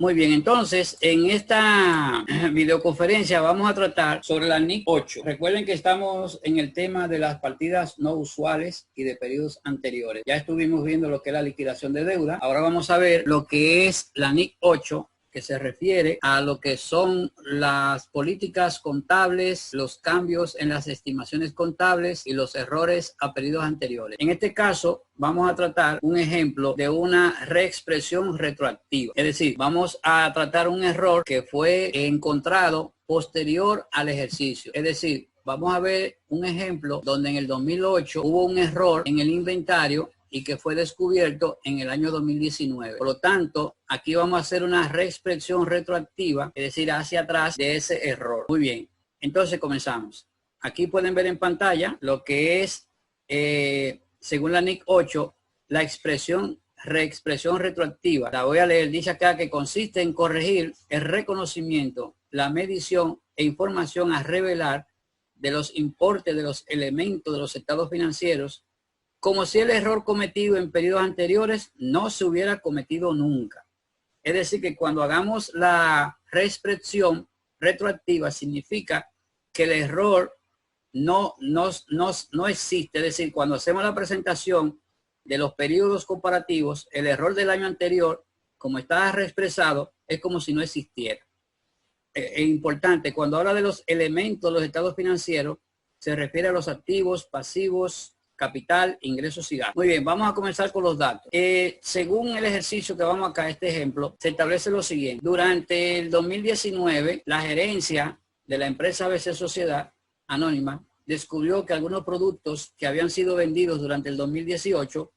Muy bien, entonces en esta videoconferencia vamos a tratar sobre la NIC 8. Recuerden que estamos en el tema de las partidas no usuales y de periodos anteriores. Ya estuvimos viendo lo que es la liquidación de deuda. Ahora vamos a ver lo que es la NIC 8, que se refiere a lo que son las políticas contables, los cambios en las estimaciones contables y los errores a periodos anteriores. En este caso, vamos a tratar un ejemplo de una reexpresión retroactiva. Es decir, vamos a tratar un error que fue encontrado posterior al ejercicio. Es decir, vamos a ver un ejemplo donde en el 2008 hubo un error en el inventario y que fue descubierto en el año 2019. Por lo tanto, aquí vamos a hacer una reexpresión retroactiva, es decir, hacia atrás de ese error. Muy bien, entonces comenzamos. Aquí pueden ver en pantalla lo que es, según la NIC 8, la reexpresión retroactiva. La voy a leer. Dice acá que consiste en corregir el reconocimiento, la medición e información a revelar de los importes de los elementos de los estados financieros, como si el error cometido en periodos anteriores no se hubiera cometido nunca. Es decir, que cuando hagamos la reexpresión retroactiva significa que el error no existe. Es decir, cuando hacemos la presentación de los periodos comparativos, el error del año anterior, como está reexpresado, es como si no existiera. Es importante, cuando habla de los elementos de los estados financieros, se refiere a los activos, pasivos, capital, ingresos y gastos. Muy bien, vamos a comenzar con los datos. Según el ejercicio que vamos acá, este ejemplo, se establece lo siguiente. Durante el 2019, la gerencia de la empresa ABC Sociedad Anónima descubrió que algunos productos que habían sido vendidos durante el 2018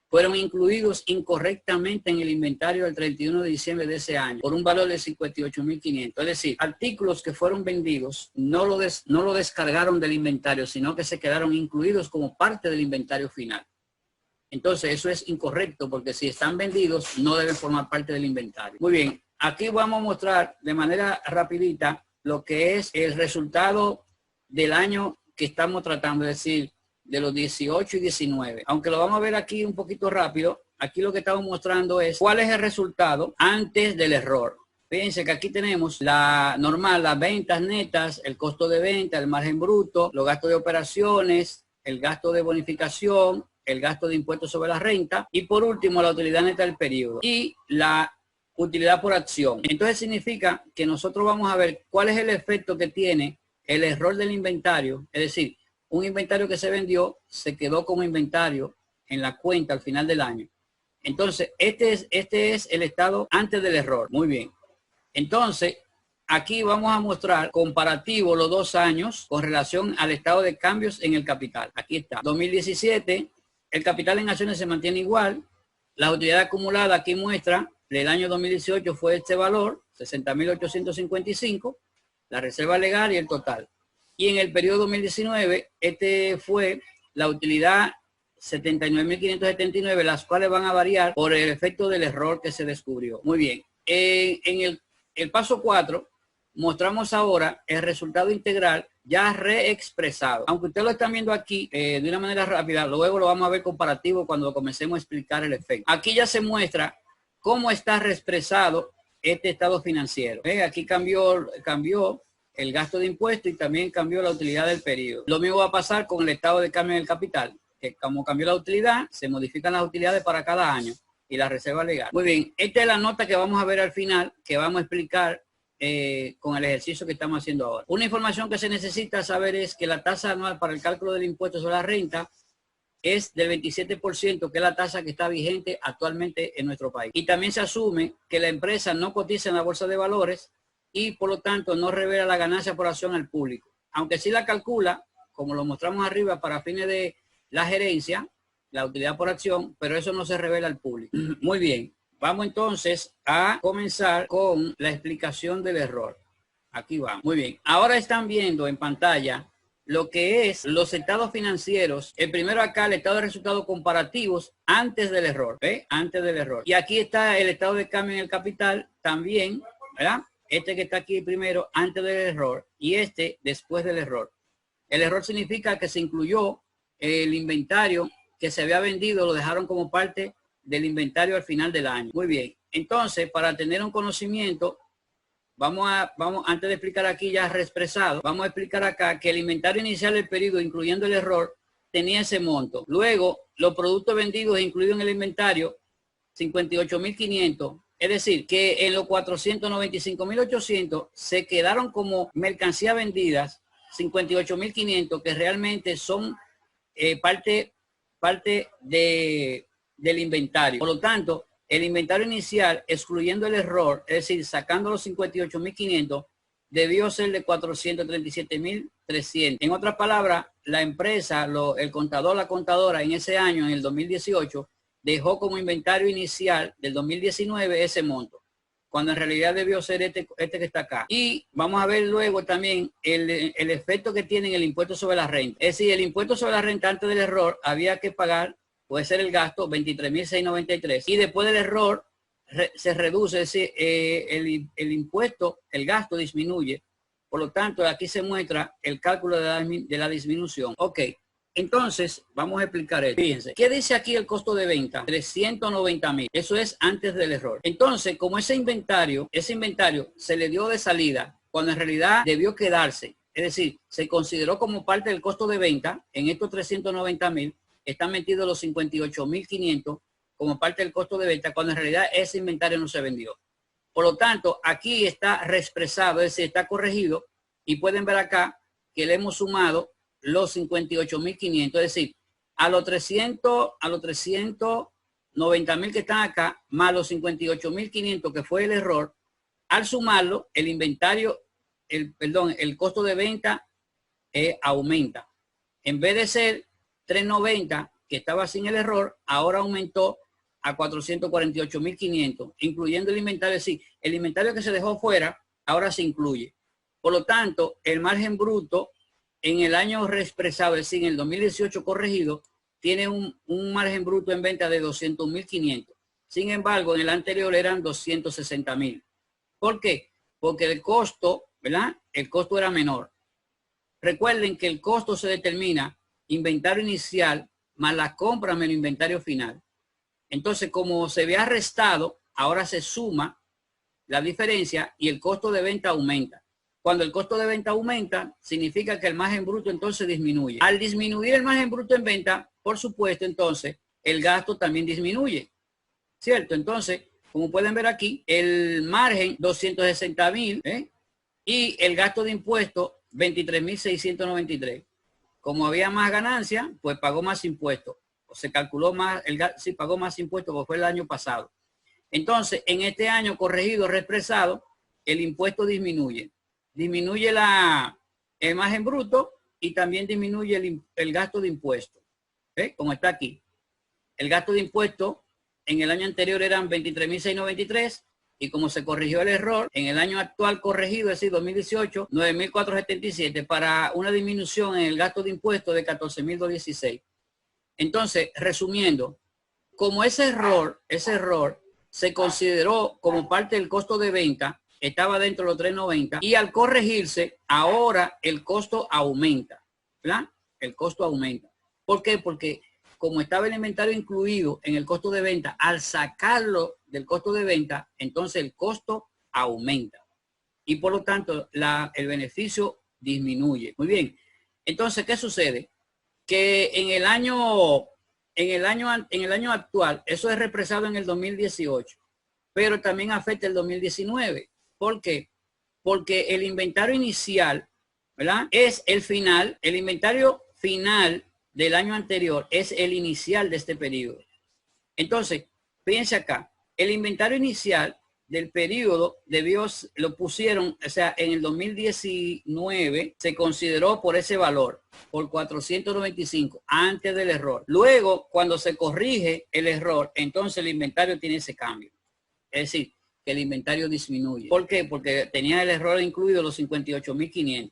fueron incluidos incorrectamente en el inventario del 31 de diciembre de ese año por un valor de 58.500. Es decir, artículos que fueron vendidos no lo descargaron del inventario, sino que se quedaron incluidos como parte del inventario final. Entonces, eso es incorrecto porque si están vendidos, no deben formar parte del inventario. Muy bien, aquí vamos a mostrar de manera rapidita lo que es el resultado del año que estamos tratando, es decir, de los 18 y 19. Aunque lo vamos a ver aquí un poquito rápido, aquí lo que estamos mostrando es cuál es el resultado antes del error. Fíjense que aquí tenemos la normal, las ventas netas, el costo de venta, el margen bruto, los gastos de operaciones, el gasto de bonificación, el gasto de impuestos sobre la renta y por último la utilidad neta del periodo y la utilidad por acción. Entonces significa que nosotros vamos a ver cuál es el efecto que tiene el error del inventario, es decir, un inventario que se vendió se quedó como inventario en la cuenta al final del año. Entonces, este es el estado antes del error. Muy bien. Entonces, aquí vamos a mostrar comparativo los 2 años con relación al estado de cambios en el capital. Aquí está. 2017, el capital en acciones se mantiene igual. La utilidad acumulada aquí muestra del año 2018 fue este valor, 60.855, la reserva legal y el total. Y en el periodo 2019, este fue la utilidad 79.579, las cuales van a variar por el efecto del error que se descubrió. Muy bien. En el paso 4, mostramos ahora el resultado integral ya reexpresado. Aunque ustedes lo están viendo aquí de una manera rápida, luego lo vamos a ver comparativo cuando comencemos a explicar el efecto. Aquí ya se muestra cómo está reexpresado este estado financiero. Aquí cambió el gasto de impuestos y también cambió la utilidad del periodo. Lo mismo va a pasar con el estado de cambio en el capital, que como cambió la utilidad, se modifican las utilidades para cada año y la reserva legal. Muy bien, esta es la nota que vamos a ver al final, que vamos a explicar con el ejercicio que estamos haciendo ahora. Una información que se necesita saber es que la tasa anual para el cálculo del impuesto sobre la renta es del 27%, que es la tasa que está vigente actualmente en nuestro país. Y también se asume que la empresa no cotiza en la bolsa de valores y por lo tanto no revela la ganancia por acción al público. Aunque sí la calcula, como lo mostramos arriba, para fines de la gerencia, la utilidad por acción, pero eso no se revela al público. Muy bien, vamos entonces a comenzar con la explicación del error. Aquí vamos. Muy bien, ahora están viendo en pantalla lo que es los estados financieros. El primero acá, el estado de resultados comparativos antes del error, ¿ve? Antes del error. Y aquí está el estado de cambio en el capital también, ¿verdad? Este que está aquí primero antes del error y este después del error. El error significa que se incluyó el inventario que se había vendido, lo dejaron como parte del inventario al final del año. Muy bien. Entonces, para tener un conocimiento, vamos, antes de explicar aquí ya reexpresado, vamos a explicar acá que el inventario inicial del periodo, incluyendo el error, tenía ese monto. Luego, los productos vendidos incluidos en el inventario, 58.500. Es decir, que en los 495.800 se quedaron como mercancía vendidas 58.500, que realmente son parte del inventario. Por lo tanto, el inventario inicial, excluyendo el error, es decir, sacando los 58.500, debió ser de 437.300. En otras palabras, la empresa, el contador, la contadora en ese año, en el 2018, dejó como inventario inicial del 2019 ese monto, cuando en realidad debió ser este que está acá. Y vamos a ver luego también el efecto que tiene el impuesto sobre la renta. Es decir, el impuesto sobre la renta antes del error había que pagar, puede ser el gasto, 23.693. Y después del error se reduce, es decir, el impuesto, el gasto disminuye. Por lo tanto, aquí se muestra el cálculo de la disminución. Ok. Entonces, vamos a explicar esto. Fíjense, ¿qué dice aquí el costo de venta? 390.000. Eso es antes del error. Entonces, como ese inventario se le dio de salida, cuando en realidad debió quedarse, es decir, se consideró como parte del costo de venta, en estos 390.000, están metidos los 58.500 como parte del costo de venta, cuando en realidad ese inventario no se vendió. Por lo tanto, aquí está reexpresado, es decir, está corregido, y pueden ver acá que le hemos sumado los 58.500, es decir, a los 390.000 que están acá, más los 58.500 que fue el error, al sumarlo, el inventario, el costo de venta aumenta. En vez de ser 390, que estaba sin el error, ahora aumentó a 448.500, incluyendo el inventario. Sí, el inventario que se dejó fuera, ahora se incluye. Por lo tanto, el margen bruto en el año reexpresado, es decir, en el 2018 corregido, tiene un margen bruto en venta de 200.500. Sin embargo, en el anterior eran 260.000. ¿Por qué? Porque el costo, ¿verdad? El costo era menor. Recuerden que el costo se determina inventario inicial más la compra menos inventario final. Entonces, como se había restado, ahora se suma la diferencia y el costo de venta aumenta. Cuando el costo de venta aumenta, significa que el margen bruto entonces disminuye. Al disminuir el margen bruto en venta, por supuesto, entonces, el gasto también disminuye. ¿Cierto? Entonces, como pueden ver aquí, el margen 260.000 y el gasto de impuestos 23.693. Como había más ganancia, pues pagó más impuestos. O se calculó más, sí pagó más impuestos porque fue el año pasado. Entonces, en este año corregido, reexpresado, el impuesto disminuye. Disminuye el margen bruto y también disminuye el gasto de impuestos. Como está aquí. El gasto de impuestos en el año anterior eran 23.693 y como se corrigió el error, en el año actual corregido, es decir, 2018, 9.477 para una disminución en el gasto de impuestos de 14.216. Entonces, resumiendo, como ese error se consideró como parte del costo de venta, estaba dentro de los 390 y al corregirse, ahora el costo aumenta, ¿verdad? El costo aumenta. ¿Por qué? Porque como estaba el inventario incluido en el costo de venta, al sacarlo del costo de venta, entonces el costo aumenta. Y por lo tanto, el beneficio disminuye. Muy bien. Entonces, ¿qué sucede? Que en el año actual, eso es represado en el 2018, pero también afecta el 2019. ¿Por qué? Porque el inventario inicial, ¿verdad? Es el final, el inventario final del año anterior es el inicial de este periodo. Entonces, fíjense acá, el inventario inicial del periodo lo pusieron, o sea, en el 2019 se consideró por ese valor, por 495, antes del error. Luego, cuando se corrige el error, entonces el inventario tiene ese cambio. Es decir, que el inventario disminuye. ¿Por qué? Porque tenía el error incluido los 58.500.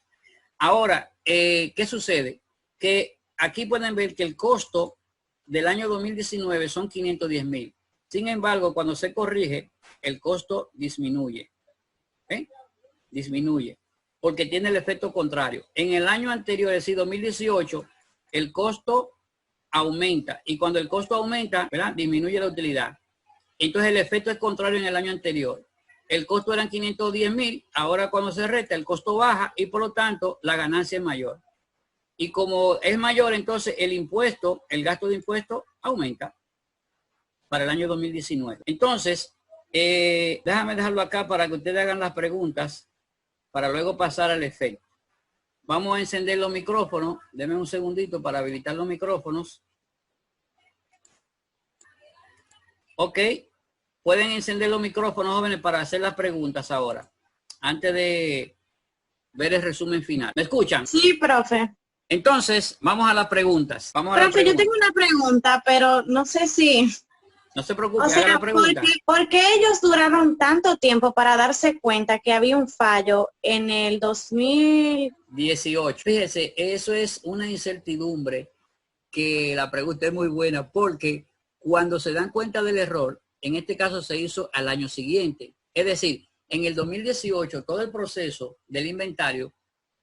Ahora, ¿qué sucede? Que aquí pueden ver que el costo del año 2019 son 510.000. Sin embargo, cuando se corrige, el costo disminuye. Disminuye. Porque tiene el efecto contrario. En el año anterior, es decir, 2018, el costo aumenta. Y cuando el costo aumenta, ¿verdad? Disminuye la utilidad. Entonces el efecto es contrario en el año anterior. El costo eran 510.000, ahora cuando se resta el costo baja y por lo tanto la ganancia es mayor. Y como es mayor, entonces el impuesto, el gasto de impuestos aumenta para el año 2019. Entonces, déjame dejarlo acá para que ustedes hagan las preguntas para luego pasar al efecto. Vamos a encender los micrófonos. Denme un segundito para habilitar los micrófonos. Ok. Pueden encender los micrófonos, jóvenes, para hacer las preguntas ahora, antes de ver el resumen final. ¿Me escuchan? Sí, profe. Entonces, vamos a las preguntas. Profe, yo tengo una pregunta, pero no sé si... No se preocupe, O sea, haga la pregunta. ¿por qué ellos duraron tanto tiempo para darse cuenta que había un fallo en el 2018? Fíjese, eso es una incertidumbre que la pregunta es muy buena, porque cuando se dan cuenta del error, en este caso se hizo al año siguiente. Es decir, en el 2018 todo el proceso del inventario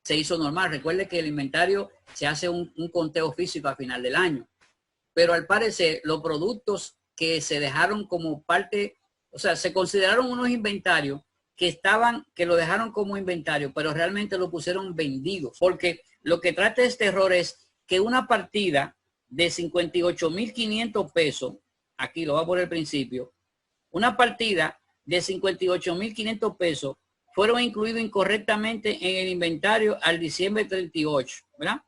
se hizo normal. Recuerde que el inventario se hace un conteo físico a final del año. Pero al parecer los productos que se dejaron como parte, o sea, se consideraron unos inventarios que lo dejaron como inventario, pero realmente lo pusieron vendidos. Porque lo que trata este error es que una partida de 58.500 pesos, aquí lo voy a poner al principio, una partida de 58.500 pesos fueron incluidos incorrectamente en el inventario al diciembre 38, ¿verdad?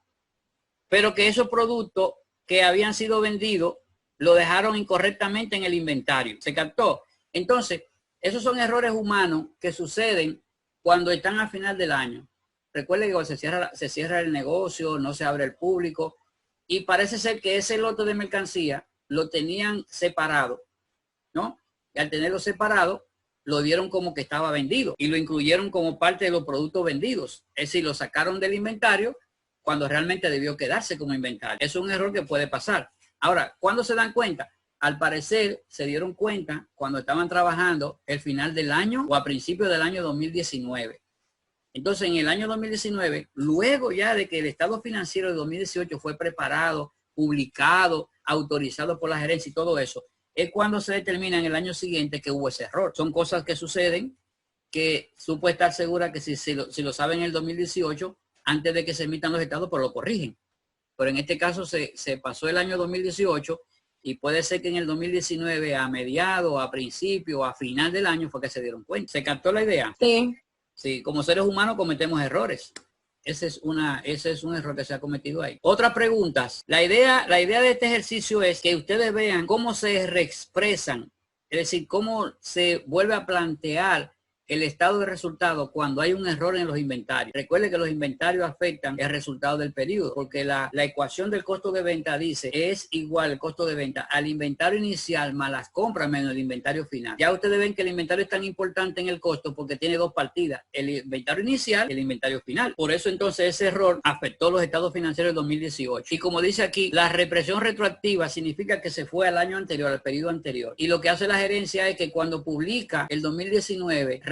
Pero que esos productos que habían sido vendidos lo dejaron incorrectamente en el inventario. ¿Se captó? Entonces, esos son errores humanos que suceden cuando están al final del año. Recuerde que cuando se cierra el negocio, no se abre el público, y parece ser que ese lote de mercancía lo tenían separado, ¿no? Y al tenerlo separado, lo dieron como que estaba vendido y lo incluyeron como parte de los productos vendidos. Es decir, lo sacaron del inventario cuando realmente debió quedarse como inventario. Es un error que puede pasar. Ahora, ¿cuándo se dan cuenta? Al parecer se dieron cuenta cuando estaban trabajando el final del año o a principios del año 2019. Entonces, en el año 2019, luego ya de que el estado financiero de 2018 fue preparado, publicado, autorizado por la gerencia y todo eso, es cuando se determina en el año siguiente que hubo ese error. Son cosas que suceden que tú puedes estar segura que si lo saben en el 2018, antes de que se emitan los estados, pues lo corrigen. Pero en este caso se pasó el año 2018 y puede ser que en el 2019, a mediados, a principio, a final del año, fue que se dieron cuenta. ¿Se captó la idea? Sí. Sí, como seres humanos cometemos errores. Ese es un error que se ha cometido ahí. Otras preguntas. La idea de este ejercicio es que ustedes vean cómo se reexpresan, es decir, cómo se vuelve a plantear el estado de resultado cuando hay un error en los inventarios. Recuerde que los inventarios afectan el resultado del periodo, porque la ecuación del costo de venta dice es igual el costo de venta al inventario inicial más las compras menos el inventario final. Ya ustedes ven que el inventario es tan importante en el costo porque tiene dos partidas, el inventario inicial y el inventario final. Por eso entonces ese error afectó los estados financieros del 2018. Y como dice aquí, la represión retroactiva significa que se fue al año anterior, al periodo anterior. Y lo que hace la gerencia es que cuando publica el 2019,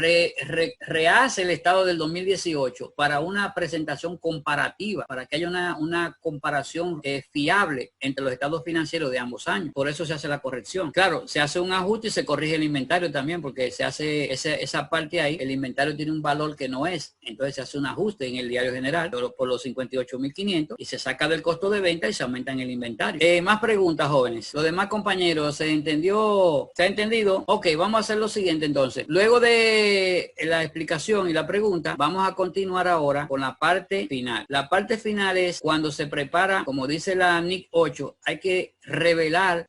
rehace el estado del 2018 para una presentación comparativa, para que haya una comparación fiable entre los estados financieros de ambos años. Por eso se hace la corrección. Claro, se hace un ajuste y se corrige el inventario también, porque se hace esa parte ahí, el inventario tiene un valor que no es, entonces se hace un ajuste en el diario general por los 58.500 y se saca del costo de venta y se aumenta en el inventario. Más preguntas, jóvenes. Los demás compañeros, ¿se entendió? ¿Se ha entendido? Ok, vamos a hacer lo siguiente entonces. Luego de la explicación y la pregunta, vamos a continuar ahora con la parte final. La parte final es cuando se prepara, como dice la NIC 8, hay que revelar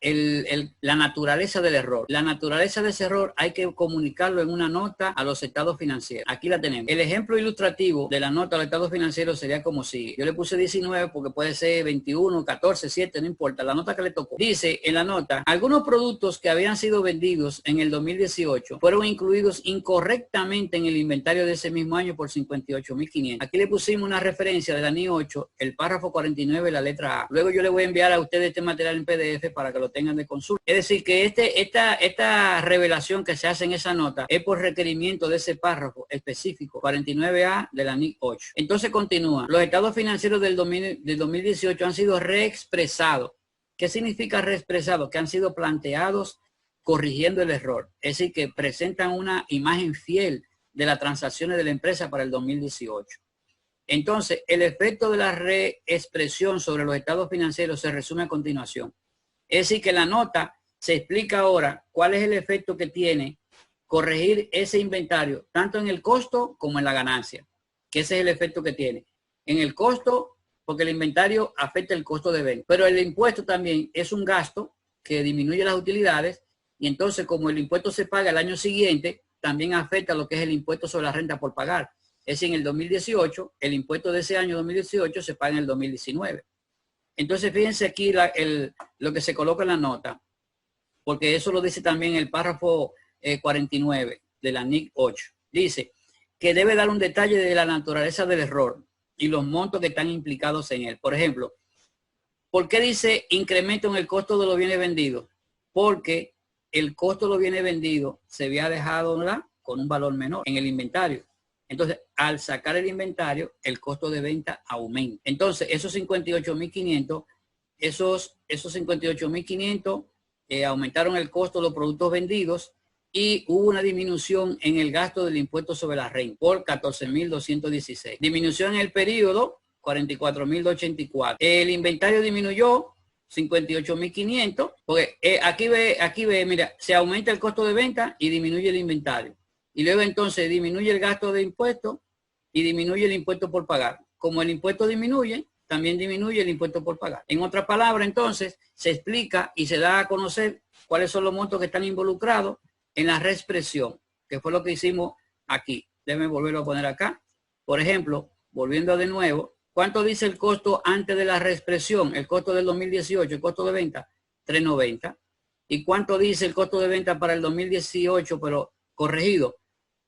la naturaleza del error. La naturaleza de ese error hay que comunicarlo en una nota a los estados financieros. Aquí la tenemos. El ejemplo ilustrativo de la nota a los estados financieros sería como sigue. Yo le puse 19 porque puede ser 21, 14, 7, no importa. La nota que le tocó. Dice en la nota, algunos productos que habían sido vendidos en el 2018 fueron incluidos incorrectamente en el inventario de ese mismo año por 58.500. Aquí le pusimos una referencia de la NIC 8, el párrafo 49, la letra A. Luego yo le voy a enviar a ustedes este material en PDF para que lo tengan de consulta. Es decir, que esta revelación que se hace en esa nota es por requerimiento de ese párrafo específico, 49A de la NIC 8. Entonces continúa. Los estados financieros del 2018 han sido reexpresados ¿Qué significa reexpresado? Que han sido planteados corrigiendo el error. Es decir, que presentan una imagen fiel de las transacciones de la empresa para el 2018. Entonces, el efecto de la reexpresión sobre los estados financieros se resume a continuación. Es decir, que la nota se explica ahora cuál es el efecto que tiene corregir ese inventario, tanto en el costo como en la ganancia, que ese es el efecto que tiene. En el costo, porque el inventario afecta el costo de venta, pero el impuesto también es un gasto que disminuye las utilidades y entonces como el impuesto se paga el año siguiente, también afecta lo que es el impuesto sobre la renta por pagar. Es decir, en el 2018, el impuesto de ese año 2018 se paga en el 2019. Entonces, fíjense aquí lo que se coloca en la nota, porque eso lo dice también el párrafo 49 de la NIC 8. Dice que debe dar un detalle de la naturaleza del error y los montos que están implicados en él. Por ejemplo, ¿por qué dice incremento en el costo de los bienes vendidos? Porque el costo de los bienes vendidos se había dejado, ¿verdad?, con un valor menor en el inventario. Entonces, al sacar el inventario, el costo de venta aumenta. Entonces, esos 58.500, esos 58.500 aumentaron el costo de los productos vendidos y hubo una disminución en el gasto del impuesto sobre la renta por 14.216. Disminución en el periodo, 44.284. El inventario disminuyó 58.500, porque aquí ve, mira, se aumenta el costo de venta y disminuye el inventario. Y luego entonces disminuye el gasto de impuestos y disminuye el impuesto por pagar. Como el impuesto disminuye, también disminuye el impuesto por pagar. En otras palabras, entonces, se explica y se da a conocer cuáles son los montos que están involucrados en la reexpresión, que fue lo que hicimos aquí. Déjenme volverlo a poner acá. Por ejemplo, volviendo de nuevo, ¿cuánto dice el costo antes de la reexpresión? El costo del 2018, el costo de venta, 390. ¿Y cuánto dice el costo de venta para el 2018, pero corregido?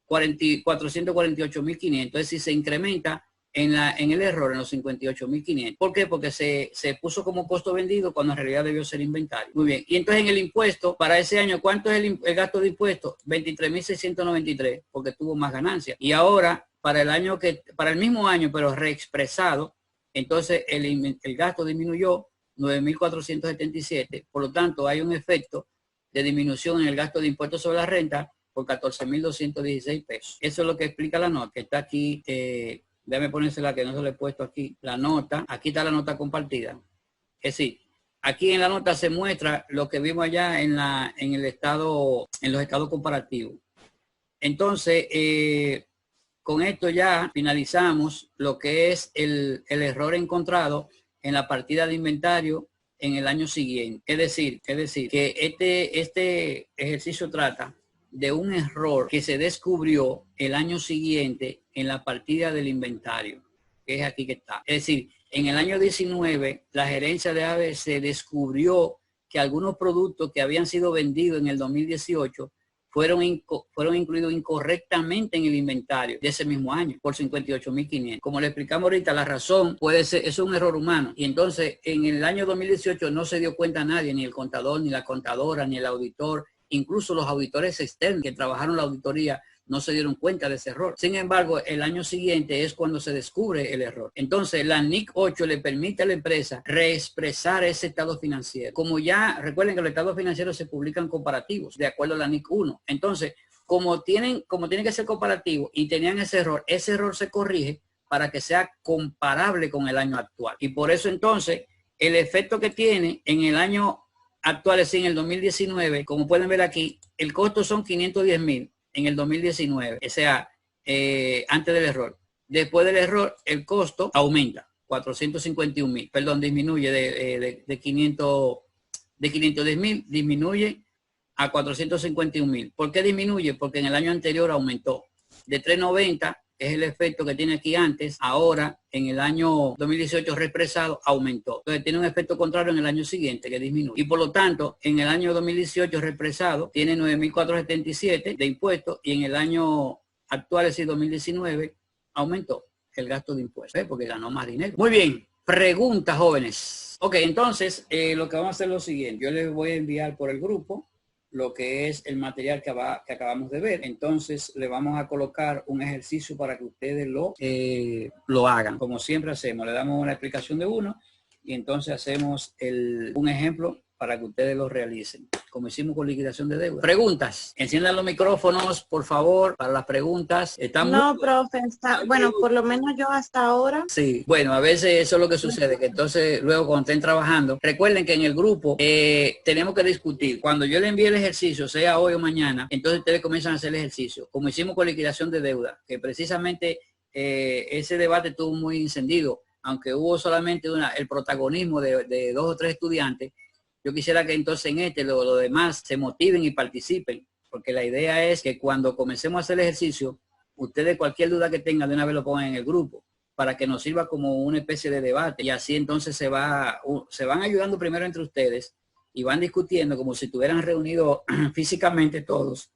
448.500. Es decir, se incrementa en el error en los 58.500. ¿Por qué? Porque se puso como costo vendido cuando en realidad debió ser inventario. Muy bien. Y entonces en el impuesto, para ese año, ¿cuánto es el gasto de impuestos? 23.693, porque tuvo más ganancias. Y ahora, para el mismo año, pero reexpresado, entonces el gasto disminuyó 9.477. Por lo tanto, hay un efecto de disminución en el gasto de impuestos sobre la renta por 14.216 pesos. Eso es lo que explica la nota, que está aquí. Déjame ponérsela que no se le he puesto aquí. La nota, aquí está la nota compartida. Es decir, aquí en la nota se muestra lo que vimos allá en los estados comparativos. Entonces, con esto ya finalizamos lo que es el error encontrado en la partida de inventario en el año siguiente. Es decir, que este ejercicio trata de un error que se descubrió el año siguiente en la partida del inventario, que es aquí que está. Es decir, en el año 19, la gerencia de ABC descubrió que algunos productos que habían sido vendidos en el 2018 fueron incluidos incorrectamente en el inventario de ese mismo año por 58.500. Como le explicamos ahorita, la razón puede ser, es un error humano. Y entonces, en el año 2018 no se dio cuenta nadie, ni el contador, ni la contadora, ni el auditor. Incluso los auditores externos que trabajaron la auditoría no se dieron cuenta de ese error. Sin embargo, el año siguiente es cuando se descubre el error. Entonces, la NIC 8 le permite a la empresa reexpresar ese estado financiero. Como ya recuerden que los estados financieros se publican comparativos de acuerdo a la NIC 1. Entonces, como tienen que ser comparativos y tenían ese error se corrige para que sea comparable con el año actual. Y por eso entonces, el efecto que tiene en el año actual, es decir, en el 2019, como pueden ver aquí, el costo son 510.000 en el 2019, o sea, antes del error. Después del error, el costo aumenta, 451.000, perdón, disminuye de 510.000, disminuye a 451.000. ¿Por qué disminuye? Porque en el año anterior aumentó. De 390, es el efecto que tiene aquí antes, ahora en el año 2018 reexpresado aumentó. Entonces tiene un efecto contrario en el año siguiente que disminuye. Y por lo tanto, en el año 2018 reexpresado tiene 9.477 de impuestos y en el año actual, es decir, 2019, aumentó el gasto de impuestos, porque ganó más dinero. Muy bien, preguntas, jóvenes. Ok, entonces lo que vamos a hacer es lo siguiente. Yo les voy a enviar por el grupo lo que es el material que acabamos de ver. Entonces le vamos a colocar un ejercicio para que ustedes lo hagan. Como siempre hacemos, le damos una explicación de uno y entonces hacemos un ejemplo para que ustedes lo realicen, como hicimos con liquidación de deuda. Preguntas. Enciendan los micrófonos, por favor, para las preguntas. No, profe, bueno, por lo menos yo hasta ahora. Sí, bueno, a veces eso es lo que sucede, que entonces luego cuando estén trabajando, recuerden que en el grupo tenemos que discutir. Cuando yo le envíe el ejercicio, sea hoy o mañana, entonces ustedes comienzan a hacer el ejercicio, como hicimos con liquidación de deuda, que precisamente ese debate estuvo muy encendido, aunque hubo solamente el protagonismo de 2 o 3 estudiantes. Yo quisiera que entonces en los demás se motiven y participen, porque la idea es que cuando comencemos a hacer el ejercicio, ustedes cualquier duda que tengan de una vez lo pongan en el grupo, para que nos sirva como una especie de debate, y así entonces se van ayudando primero entre ustedes y van discutiendo como si estuvieran reunidos físicamente todos.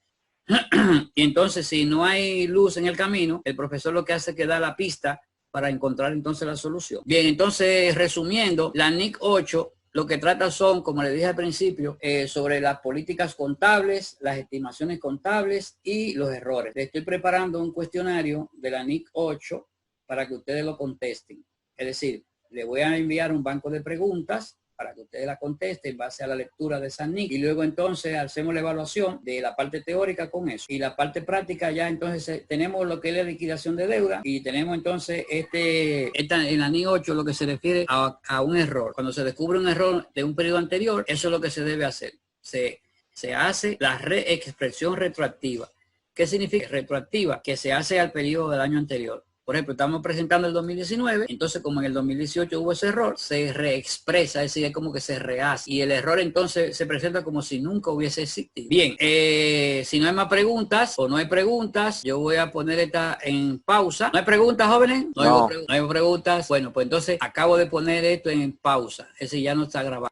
Y entonces si no hay luz en el camino, el profesor lo que hace es que da la pista para encontrar entonces la solución. Bien, entonces resumiendo, la NIC 8 lo que trata son, como les dije al principio, sobre las políticas contables, las estimaciones contables y los errores. Les estoy preparando un cuestionario de la NIC 8 para que ustedes lo contesten. Es decir, le voy a enviar un banco de preguntas para que ustedes la contesten en base a la lectura de esa NIC. Y luego entonces hacemos la evaluación de la parte teórica con eso. Y la parte práctica ya entonces tenemos lo que es la liquidación de deuda y tenemos entonces en la NIC 8 lo que se refiere a un error. Cuando se descubre un error de un periodo anterior, eso es lo que se debe hacer. Se hace la reexpresión retroactiva. ¿Qué significa retroactiva? Que se hace al periodo del año anterior. Por ejemplo, estamos presentando el 2019, entonces como en el 2018 hubo ese error, se reexpresa, es decir, es como que se rehace. Y el error entonces se presenta como si nunca hubiese existido. Bien, si no hay más preguntas o no hay preguntas, yo voy a poner esta en pausa. ¿No hay preguntas, jóvenes? No hay preguntas. Bueno, pues entonces acabo de poner esto en pausa. Ese ya no está grabado.